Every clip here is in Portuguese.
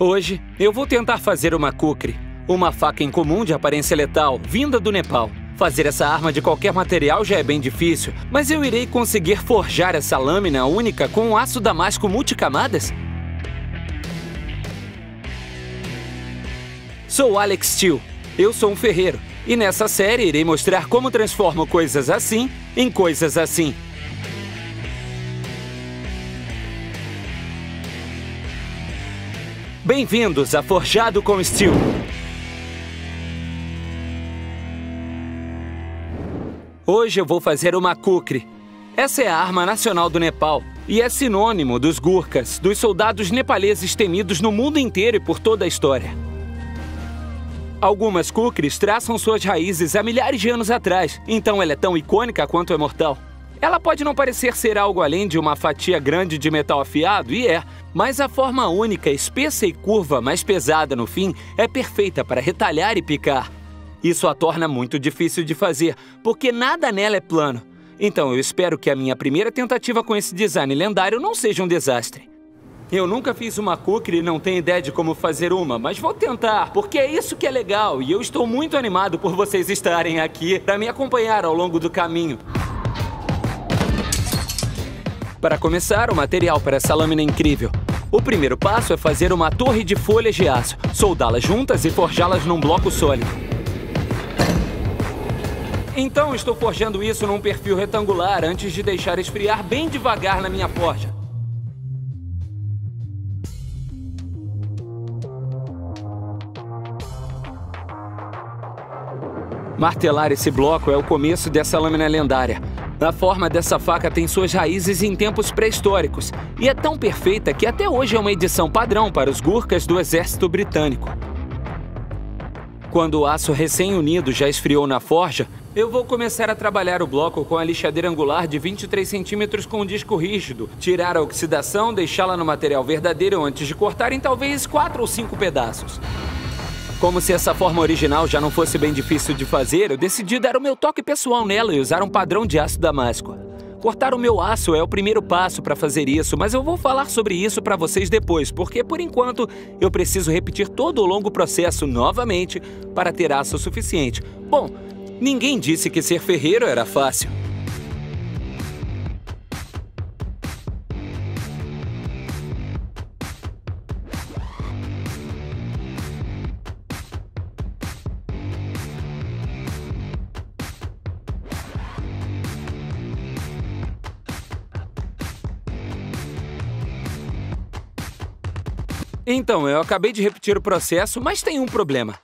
Hoje, eu vou tentar fazer uma kukri, uma faca incomum de aparência letal, vinda do Nepal. Fazer essa arma de qualquer material já é bem difícil, mas eu irei conseguir forjar essa lâmina única com um aço damasco multicamadas? Sou Alex Steel, eu sou um ferreiro, e nessa série irei mostrar como transformo coisas assim em coisas assim. Bem-vindos a Forjado com Steel. Hoje eu vou fazer uma kukri. Essa é a arma nacional do Nepal e é sinônimo dos Gurkhas, dos soldados nepaleses temidos no mundo inteiro e por toda a história. Algumas kukris traçam suas raízes há milhares de anos atrás, então ela é tão icônica quanto é mortal. Ela pode não parecer ser algo além de uma fatia grande de metal afiado, e é, mas a forma única, espessa e curva, mais pesada no fim, é perfeita para retalhar e picar. Isso a torna muito difícil de fazer, porque nada nela é plano. Então eu espero que a minha primeira tentativa com esse design lendário não seja um desastre. Eu nunca fiz uma kukri e não tenho ideia de como fazer uma, mas vou tentar, porque é isso que é legal, e eu estou muito animado por vocês estarem aqui para me acompanhar ao longo do caminho. Para começar, o material para essa lâmina incrível. O primeiro passo é fazer uma torre de folhas de aço, soldá-las juntas e forjá-las num bloco sólido. Então estou forjando isso num perfil retangular antes de deixar esfriar bem devagar na minha forja. Martelar esse bloco é o começo dessa lâmina lendária. A forma dessa faca tem suas raízes em tempos pré-históricos e é tão perfeita que até hoje é uma edição padrão para os Gurkhas do exército britânico. Quando o aço recém-unido já esfriou na forja, eu vou começar a trabalhar o bloco com a lixadeira angular de 23 centímetros com um disco rígido, tirar a oxidação, deixá-la no material verdadeiro antes de cortar em talvez 4 ou 5 pedaços. Como se essa forma original já não fosse bem difícil de fazer, eu decidi dar o meu toque pessoal nela e usar um padrão de aço damasco. Cortar o meu aço é o primeiro passo para fazer isso, mas eu vou falar sobre isso para vocês depois, porque por enquanto eu preciso repetir todo o longo processo novamente para ter aço suficiente. Bom, ninguém disse que ser ferreiro era fácil. Então, eu acabei de repetir o processo, mas tem um problema.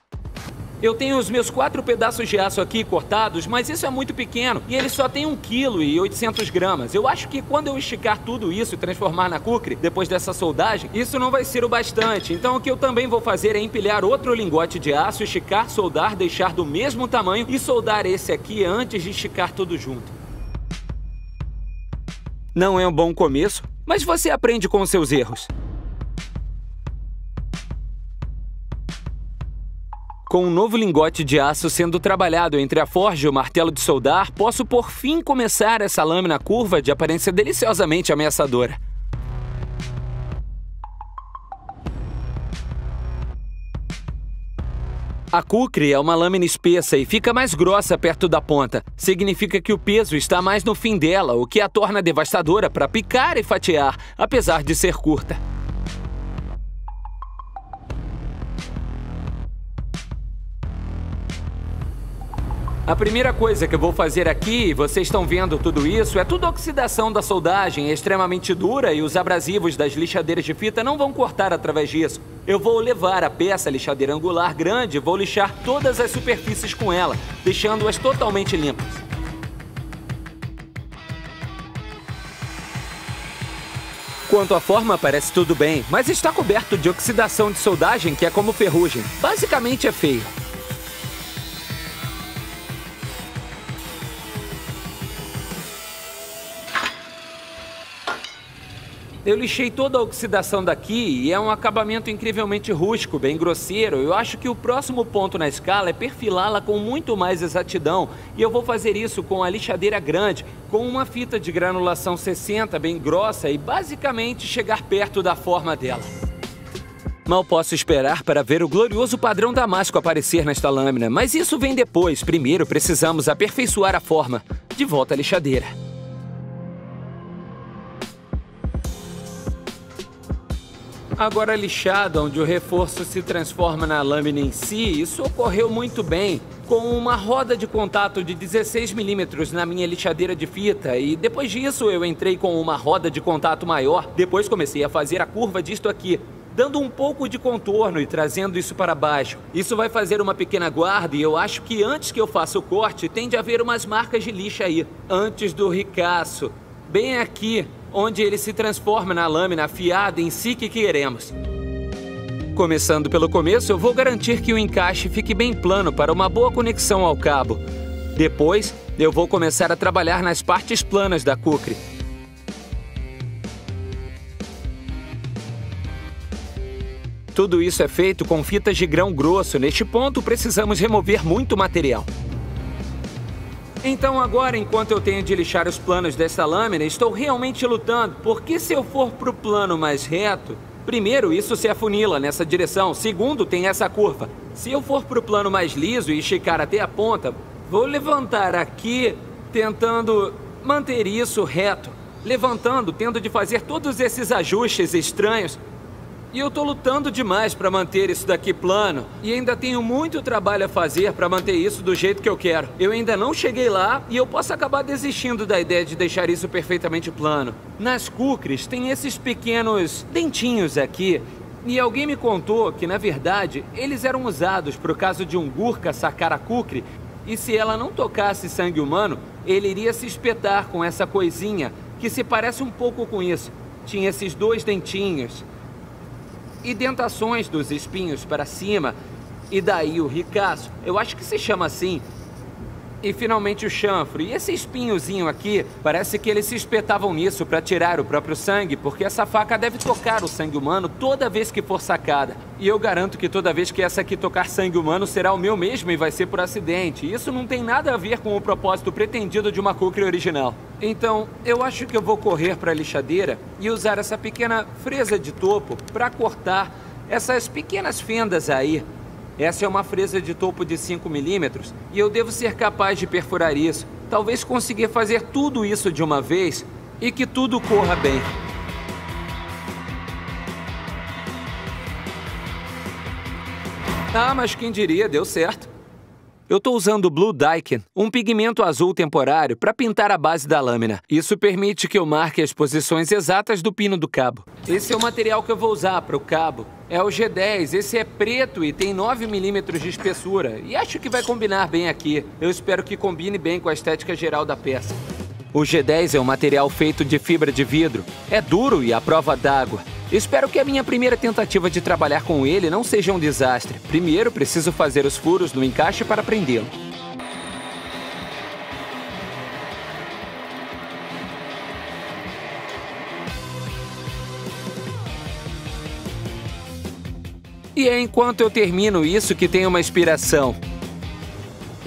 Eu tenho os meus 4 pedaços de aço aqui cortados, mas isso é muito pequeno e ele só tem 1,8 kg. Eu acho que quando eu esticar tudo isso e transformar na kukri, depois dessa soldagem, isso não vai ser o bastante. Então o que eu também vou fazer é empilhar outro lingote de aço, esticar, soldar, deixar do mesmo tamanho e soldar esse aqui antes de esticar tudo junto. Não é um bom começo, mas você aprende com os seus erros. Com um novo lingote de aço sendo trabalhado entre a forja e o martelo de soldar, posso por fim começar essa lâmina curva de aparência deliciosamente ameaçadora. A kukri é uma lâmina espessa e fica mais grossa perto da ponta. Significa que o peso está mais no fim dela, o que a torna devastadora para picar e fatiar, apesar de ser curta. A primeira coisa que eu vou fazer aqui, vocês estão vendo tudo isso, é tudo oxidação da soldagem, é extremamente dura e os abrasivos das lixadeiras de fita não vão cortar através disso. Eu vou levar a peça lixadeira angular grande e vou lixar todas as superfícies com ela, deixando-as totalmente limpas. Quanto à forma, parece tudo bem, mas está coberto de oxidação de soldagem que é como ferrugem. Basicamente é feio. Eu lixei toda a oxidação daqui e é um acabamento incrivelmente rústico, bem grosseiro. Eu acho que o próximo ponto na escala é perfilá-la com muito mais exatidão. E eu vou fazer isso com a lixadeira grande, com uma fita de granulação 60 bem grossa e basicamente chegar perto da forma dela. Mal posso esperar para ver o glorioso padrão damasco aparecer nesta lâmina, mas isso vem depois. Primeiro precisamos aperfeiçoar a forma. De volta à lixadeira. Agora lixado, onde o reforço se transforma na lâmina em si, isso ocorreu muito bem, com uma roda de contato de 16 milímetros na minha lixadeira de fita, e depois disso eu entrei com uma roda de contato maior, depois comecei a fazer a curva disto aqui, dando um pouco de contorno e trazendo isso para baixo. Isso vai fazer uma pequena guarda e eu acho que antes que eu faça o corte, tem de haver umas marcas de lixa aí, antes do ricaço, bem aqui, onde ele se transforma na lâmina afiada em si que queremos. Começando pelo começo, eu vou garantir que o encaixe fique bem plano para uma boa conexão ao cabo. Depois, eu vou começar a trabalhar nas partes planas da kukri. Tudo isso é feito com fitas de grão grosso. Neste ponto, precisamos remover muito material. Então agora, enquanto eu tenho de lixar os planos dessa lâmina, estou realmente lutando, porque se eu for para o plano mais reto, primeiro, isso se afunila nessa direção, segundo, tem essa curva. Se eu for para o plano mais liso e esticar até a ponta, vou levantar aqui, tentando manter isso reto. Levantando, tendo de fazer todos esses ajustes estranhos. E eu tô lutando demais para manter isso daqui plano. E ainda tenho muito trabalho a fazer para manter isso do jeito que eu quero. Eu ainda não cheguei lá e eu posso acabar desistindo da ideia de deixar isso perfeitamente plano. Nas kukris tem esses pequenos dentinhos aqui. E alguém me contou que, na verdade, eles eram usados para o caso de um Gurkha sacar a kukri. E se ela não tocasse sangue humano, ele iria se espetar com essa coisinha que se parece um pouco com isso. Tinha esses dois dentinhos. E dentações dos espinhos para cima, e daí o ricaço, eu acho que se chama assim. E finalmente o chanfro, e esse espinhozinho aqui, parece que eles se espetavam nisso para tirar o próprio sangue, porque essa faca deve tocar o sangue humano toda vez que for sacada. E eu garanto que toda vez que essa aqui tocar sangue humano será o meu mesmo e vai ser por acidente. Isso não tem nada a ver com o propósito pretendido de uma kukri original. Então, eu acho que eu vou correr para a lixadeira e usar essa pequena fresa de topo para cortar essas pequenas fendas aí. Essa é uma fresa de topo de 5 milímetros e eu devo ser capaz de perfurar isso. Talvez conseguir fazer tudo isso de uma vez e que tudo corra bem. Ah, mas quem diria, deu certo. Eu estou usando Blue Daikon, um pigmento azul temporário, para pintar a base da lâmina. Isso permite que eu marque as posições exatas do pino do cabo. Esse é o material que eu vou usar para o cabo. É o G10, esse é preto e tem 9 milímetros de espessura. E acho que vai combinar bem aqui. Eu espero que combine bem com a estética geral da peça. O G10 é um material feito de fibra de vidro. É duro e à prova d'água. Espero que a minha primeira tentativa de trabalhar com ele não seja um desastre. Primeiro, preciso fazer os furos no encaixe para prendê-lo. E é enquanto eu termino isso que tem uma inspiração.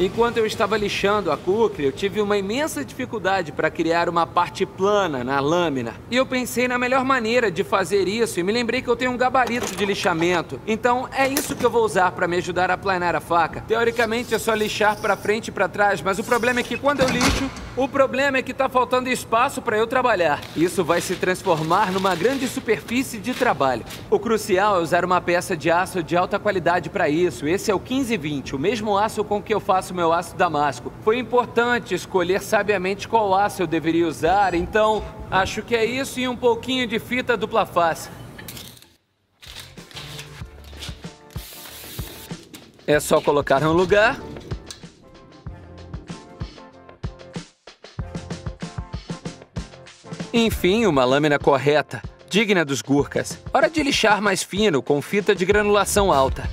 Enquanto eu estava lixando a kukri, eu tive uma imensa dificuldade para criar uma parte plana na lâmina. E eu pensei na melhor maneira de fazer isso e me lembrei que eu tenho um gabarito de lixamento. Então é isso que eu vou usar para me ajudar a planar a faca. Teoricamente é só lixar para frente e para trás, mas o problema é que quando eu lixo, o problema é que está faltando espaço para eu trabalhar. Isso vai se transformar numa grande superfície de trabalho. O crucial é usar uma peça de aço de alta qualidade para isso. Esse é o 1520, o mesmo aço com que eu faço meu aço damasco. Foi importante escolher sabiamente qual aço eu deveria usar, então acho que é isso e um pouquinho de fita dupla face. É só colocar no lugar. Enfim, uma lâmina correta, digna dos Gurkhas. Hora de lixar mais fino com fita de granulação alta.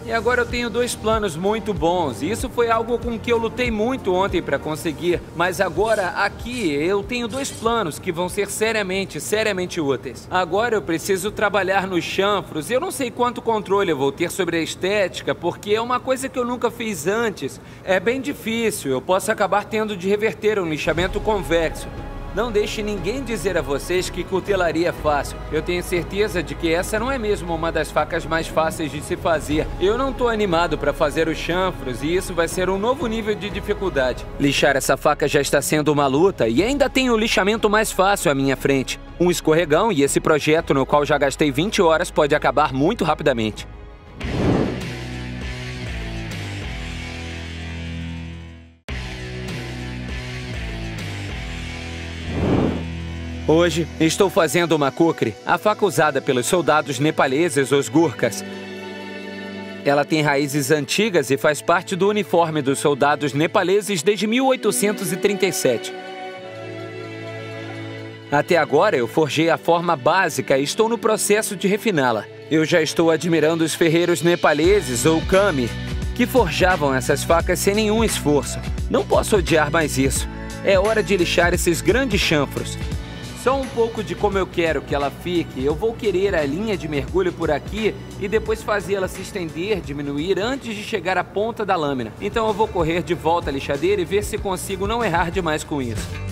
E agora eu tenho 2 planos muito bons. E isso foi algo com que eu lutei muito ontem para conseguir. Mas agora, aqui, eu tenho 2 planos que vão ser seriamente úteis. Agora eu preciso trabalhar nos chanfros. Eu não sei quanto controle eu vou ter sobre a estética, porque é uma coisa que eu nunca fiz antes. É bem difícil. Eu posso acabar tendo de reverter um lixamento convexo. Não deixe ninguém dizer a vocês que cutelaria é fácil. Eu tenho certeza de que essa não é mesmo uma das facas mais fáceis de se fazer. Eu não tô animado para fazer os chanfros e isso vai ser um novo nível de dificuldade. Lixar essa faca já está sendo uma luta e ainda tem o lixamento mais fácil à minha frente. Um escorregão e esse projeto no qual já gastei 20 horas pode acabar muito rapidamente. Hoje, estou fazendo uma kukri, a faca usada pelos soldados nepaleses, os Gurkhas. Ela tem raízes antigas e faz parte do uniforme dos soldados nepaleses desde 1837. Até agora, eu forjei a forma básica e estou no processo de refiná-la. Eu já estou admirando os ferreiros nepaleses, ou kami, que forjavam essas facas sem nenhum esforço. Não posso odiar mais isso. É hora de lixar esses grandes chanfros. Só um pouco de como eu quero que ela fique. Eu vou querer a linha de mergulho por aqui e depois fazê-la se estender, diminuir antes de chegar à ponta da lâmina. Então eu vou correr de volta à lixadeira e ver se consigo não errar demais com isso.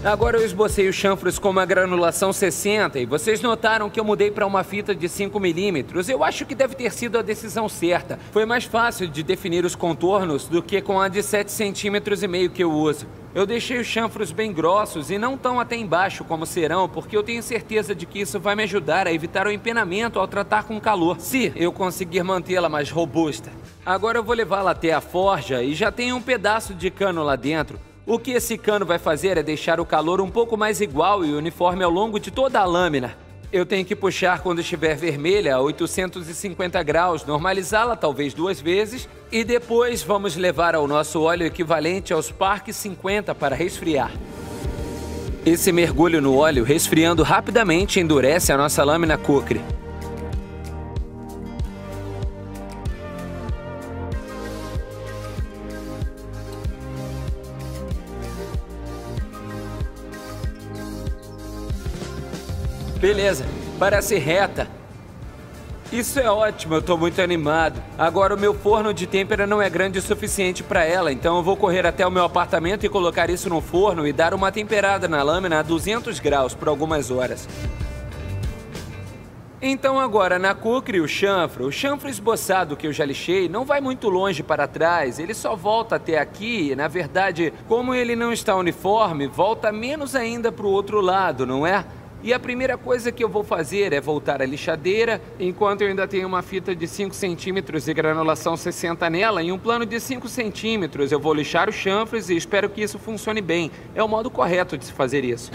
Agora eu esbocei os chanfros com uma granulação 60 e vocês notaram que eu mudei para uma fita de 5 milímetros. Eu acho que deve ter sido a decisão certa. Foi mais fácil de definir os contornos do que com a de 7,5 centímetros que eu uso. Eu deixei os chanfros bem grossos e não tão até embaixo como serão, porque eu tenho certeza de que isso vai me ajudar a evitar o empenamento ao tratar com calor, se eu conseguir mantê-la mais robusta. Agora eu vou levá-la até a forja e já tem um pedaço de cano lá dentro. O que esse cano vai fazer é deixar o calor um pouco mais igual e uniforme ao longo de toda a lâmina. Eu tenho que puxar quando estiver vermelha a 850 graus, normalizá-la talvez 2 vezes e depois vamos levar ao nosso óleo equivalente aos Spark 50 para resfriar. Esse mergulho no óleo resfriando rapidamente endurece a nossa lâmina kukri. Beleza, parece reta. Isso é ótimo, eu tô muito animado. Agora o meu forno de têmpera não é grande o suficiente para ela, então eu vou correr até o meu apartamento e colocar isso no forno e dar uma temperada na lâmina a 200 graus por algumas horas. Então agora, na kukri, o chanfro esboçado que eu já lixei não vai muito longe para trás, ele só volta até aqui e, na verdade, como ele não está uniforme, volta menos ainda para o outro lado, não é? E a primeira coisa que eu vou fazer é voltar à lixadeira, enquanto eu ainda tenho uma fita de 5 centímetros e granulação 60 nela, em um plano de 5 centímetros eu vou lixar os chanfros e espero que isso funcione bem. É o modo correto de se fazer isso.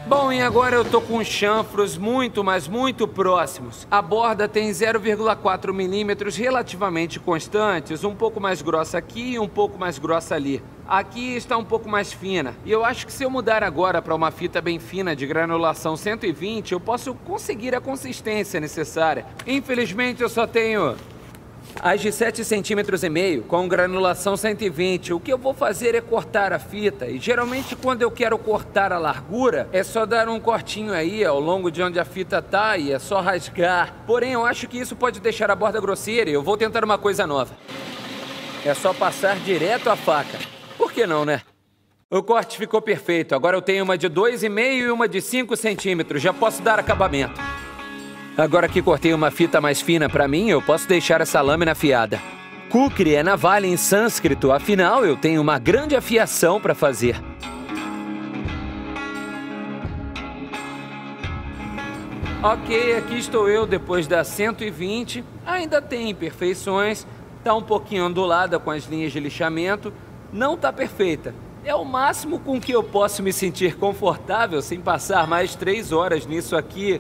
Bom, e agora eu tô com os chanfros muito, mas muito próximos. A borda tem 0,4 milímetros relativamente constantes, um pouco mais grossa aqui e um pouco mais grossa ali. Aqui está um pouco mais fina. E eu acho que se eu mudar agora para uma fita bem fina de granulação 120, eu posso conseguir a consistência necessária. Infelizmente eu só tenho as de 7,5 centímetros com granulação 120. O que eu vou fazer é cortar a fita. E geralmente quando eu quero cortar a largura, é só dar um cortinho aí ao longo de onde a fita tá e é só rasgar. Porém, eu acho que isso pode deixar a borda grosseira e eu vou tentar uma coisa nova. É só passar direto a faca. Por que não, né? O corte ficou perfeito. Agora eu tenho uma de 2,5 e uma de 5 centímetros. Já posso dar acabamento. Agora que cortei uma fita mais fina para mim, eu posso deixar essa lâmina afiada. Kukri é navalha em sânscrito, afinal eu tenho uma grande afiação para fazer. Ok, aqui estou eu depois da 120. Ainda tem imperfeições. Tá um pouquinho ondulada com as linhas de lixamento, não tá perfeita. É o máximo com que eu posso me sentir confortável sem passar mais 3 horas nisso aqui.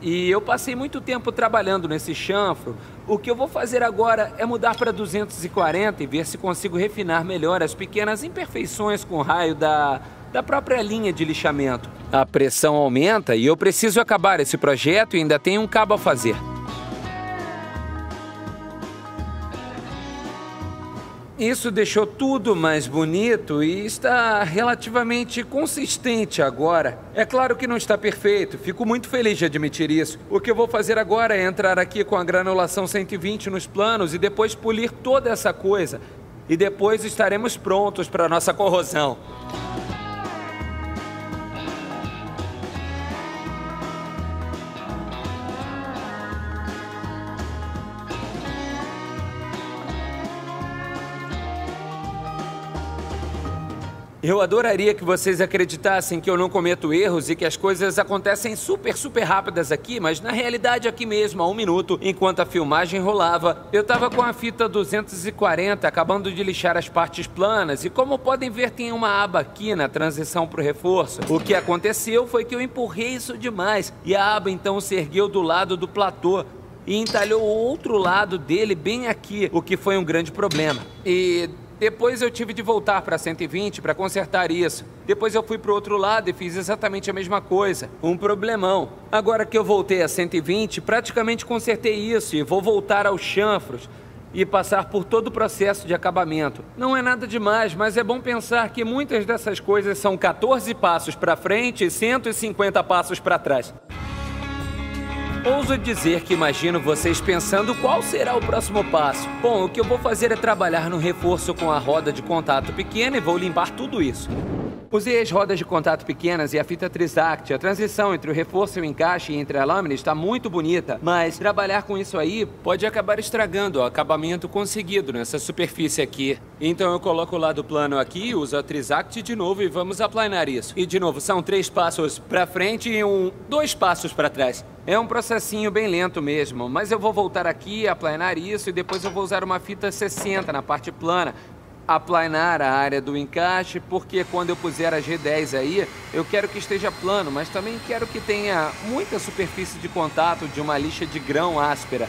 E eu passei muito tempo trabalhando nesse chanfro. O que eu vou fazer agora é mudar para 240 e ver se consigo refinar melhor as pequenas imperfeições com o raio da própria linha de lixamento. A pressão aumenta e eu preciso acabar esse projeto e ainda tenho um cabo a fazer. Isso deixou tudo mais bonito e está relativamente consistente agora. É claro que não está perfeito, fico muito feliz de admitir isso. O que eu vou fazer agora é entrar aqui com a granulação 120 nos planos e depois polir toda essa coisa. E depois estaremos prontos para a nossa corrosão. Eu adoraria que vocês acreditassem que eu não cometo erros e que as coisas acontecem super rápidas aqui, mas na realidade aqui mesmo, há 1 minuto, enquanto a filmagem rolava, eu tava com a fita 240 acabando de lixar as partes planas e como podem ver tem uma aba aqui na transição pro reforço. O que aconteceu foi que eu empurrei isso demais e a aba então se ergueu do lado do platô e entalhou o outro lado dele bem aqui, o que foi um grande problema. E depois eu tive de voltar para 120 para consertar isso. Depois eu fui para o outro lado e fiz exatamente a mesma coisa. Um problemão. Agora que eu voltei a 120, praticamente consertei isso e vou voltar aos chanfros e passar por todo o processo de acabamento. Não é nada demais, mas é bom pensar que muitas dessas coisas são 14 passos para frente e 150 passos para trás. Ouso dizer que imagino vocês pensando qual será o próximo passo. Bom, o que eu vou fazer é trabalhar no reforço com a roda de contato pequena e vou limpar tudo isso. Usei as rodas de contato pequenas e a fita Trizact. A transição entre o reforço e o encaixe entre a lâmina está muito bonita, mas trabalhar com isso aí pode acabar estragando o acabamento conseguido nessa superfície aqui. Então eu coloco o lado plano aqui, uso a Trizact de novo e vamos aplanar isso. E de novo, são 3 passos para frente e 2 passos para trás. É um processinho bem lento mesmo, mas eu vou voltar aqui, aplanar isso e depois eu vou usar uma fita 60 na parte plana. Aplanar a área do encaixe, porque quando eu puser a G10 aí, eu quero que esteja plano, mas também quero que tenha muita superfície de contato de uma lixa de grão áspera.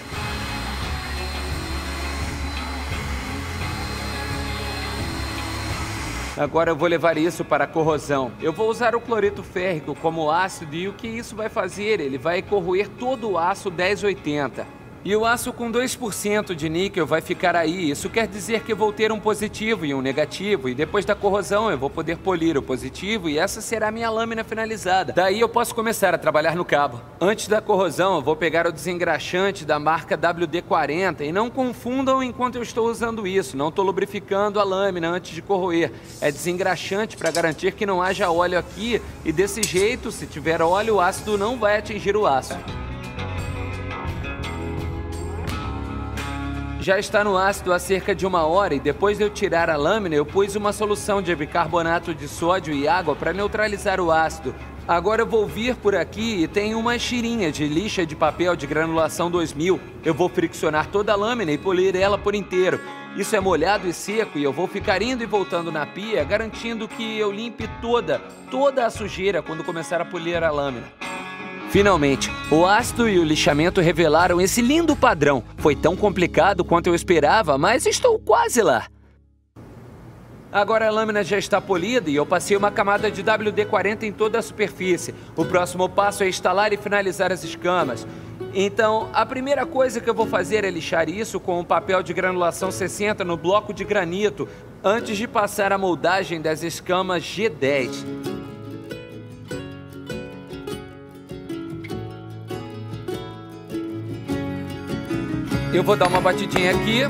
Agora eu vou levar isso para a corrosão. Eu vou usar o cloreto férrico como ácido e o que isso vai fazer? Ele vai corroer todo o aço 1080. E o aço com 2% de níquel vai ficar aí. Isso quer dizer que eu vou ter um positivo e um negativo. E depois da corrosão eu vou poder polir o positivo e essa será a minha lâmina finalizada. Daí eu posso começar a trabalhar no cabo. Antes da corrosão eu vou pegar o desengraxante da marca WD-40. E não confundam enquanto eu estou usando isso. Não estou lubrificando a lâmina antes de corroer. É desengraxante para garantir que não haja óleo aqui. E desse jeito, se tiver óleo, o ácido não vai atingir o aço. Já está no ácido há cerca de 1 hora e depois de eu tirar a lâmina, eu pus uma solução de bicarbonato de sódio e água para neutralizar o ácido. Agora eu vou vir por aqui e tem uma tirinha de lixa de papel de granulação 2000. Eu vou friccionar toda a lâmina e polir ela por inteiro. Isso é molhado e seco e eu vou ficar indo e voltando na pia, garantindo que eu limpe toda a sujeira quando começar a polir a lâmina. Finalmente, o ácido e o lixamento revelaram esse lindo padrão. Foi tão complicado quanto eu esperava, mas estou quase lá. Agora a lâmina já está polida e eu passei uma camada de WD-40 em toda a superfície. O próximo passo é instalar e finalizar as escamas. Então, a primeira coisa que eu vou fazer é lixar isso com um papel de granulação 60 no bloco de granito, antes de passar a moldagem das escamas G10. Eu vou dar uma batidinha aqui.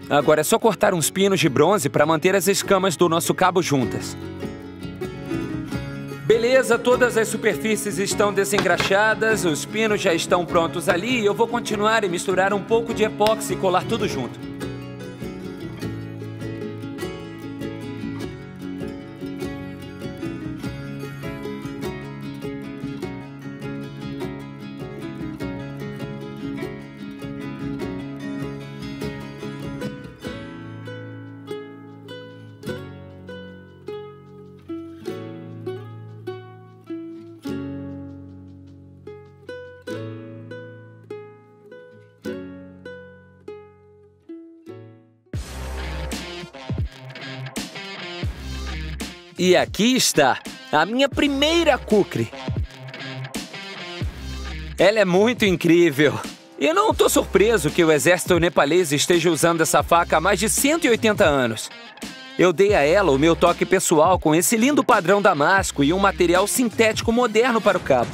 Agora é só cortar uns pinos de bronze para manter as escamas do nosso cabo juntas. Beleza, todas as superfícies estão desengraxadas, os pinos já estão prontos ali e eu vou continuar e misturar um pouco de epóxi e colar tudo junto. E aqui está, a minha primeira kukri. Ela é muito incrível. E não estou surpreso que o exército nepalês esteja usando essa faca há mais de 180 anos. Eu dei a ela o meu toque pessoal com esse lindo padrão damasco e um material sintético moderno para o cabo.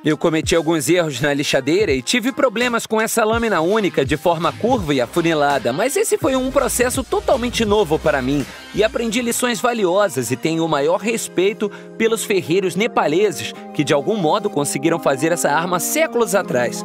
Eu cometi alguns erros na lixadeira e tive problemas com essa lâmina única de forma curva e afunilada, mas esse foi um processo totalmente novo para mim e aprendi lições valiosas e tenho o maior respeito pelos ferreiros nepaleses que de algum modo conseguiram fazer essa arma séculos atrás.